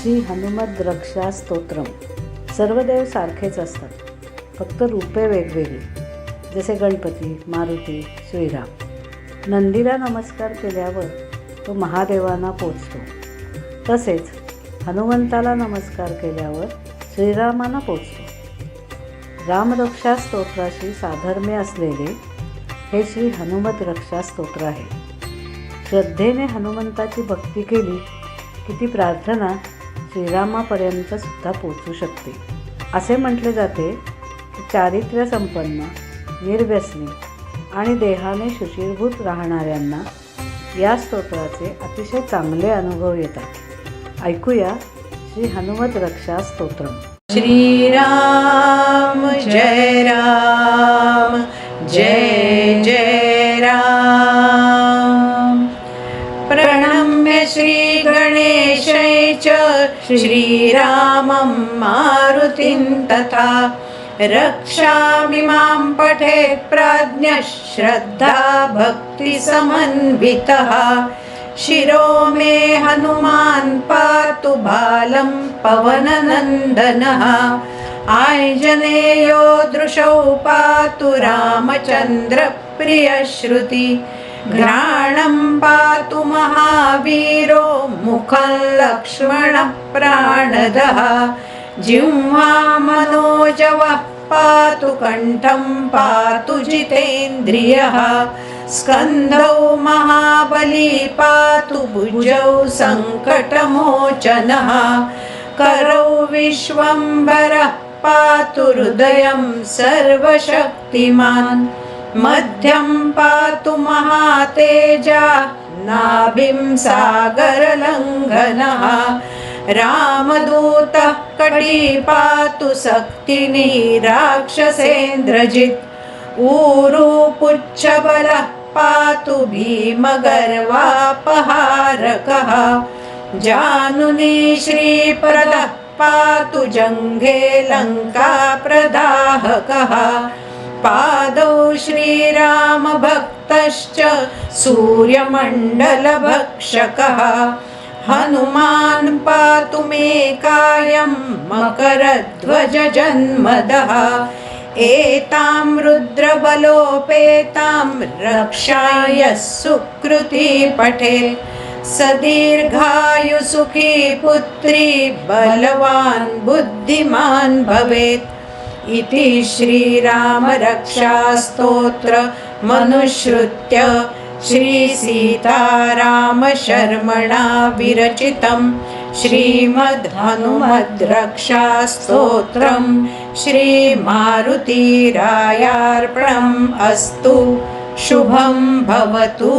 श्री हनुमद रक्षा स्तोत्रम. सर्व देव सारखेच असतात, फक्त रूपे वेगवेगळी. जसे गणपती, मारुती, श्रीराम. नंदीला नमस्कार केल्यावर तो महादेवांना पोचतो, तसेच हनुमंताला नमस्कार केल्यावर श्रीरामांना पोचतो. रामरक्षा स्तोत्राशी साधर्म्य असलेले हे श्री हनुमत रक्षा स्तोत्र आहे. श्रद्धेने हनुमंताची भक्ती केली की ती प्रार्थना श्रीरामापर्यंत सुद्धा पोचू शकते. असे म्हटले जाते की चारित्र्य संपन्न, निर्व्यसनी आणि देहाने शुचिर्भूत राहणाऱ्यांना या स्तोत्राचे अतिशय चांगले अनुभव येतात. ऐकूया श्री हनुमत रक्षा स्तोत्रम. श्रीराम जय राम, जय जय राम. प्रणम्य श्री गणेशै च श्रीरामं मारुतिं तथा रक्षामि मां पठेत् प्राज्ञः श्रद्धा भक्तिसमन्वितः. शिरो मे हनुमान् पातु बालं पवननन्दनः. आञ्जनेयो दृशौ पातु रामचन्द्रप्रियश्रुति. घ्राणं पातु महावीरो मुखं लक्ष्मणप्राणदः. जिह्वा मनोजवः पातु कण्ठं पातु जितेन्द्रियः. स्कन्धौ महाबली पातु भुजौ सङ्कटमोचनः. करौ विश्वम्भरः पातु हृदयं सर्वशक्तिमान्. मध्यं पातु महातेजा नाभिं सागरलङ्घनः. रामदूतः कटी पातु शक्तिनी राक्षसेन्द्रजित्. ऊरू पुच्छबलः पातु भीमगर्वापहारकः. जानुनी श्रीप्रदः पातु जङ्घे लङ्काप्रदाहकः. पादौ श्रीरामभक्तश्च सूर्यमण्डलभक्षकः. हनुमान् पातु मे कायं मकरध्वजजन्मदः. एतां रुद्रबलोपेतां रक्षाय सुकृती पठेत्. सदीर्घायुसुखी पुत्री बलवान् बुद्धिमान् भवेत्. इति श्रीरामरक्षास्तोत्र मनुश्रुत्य श्रीसीतारामशर्मणा विरचितं श्रीमद्हनुमद्रक्षास्तोत्रं श्रीमारुतिरायार्पणम् अस्तु. शुभं भवतु.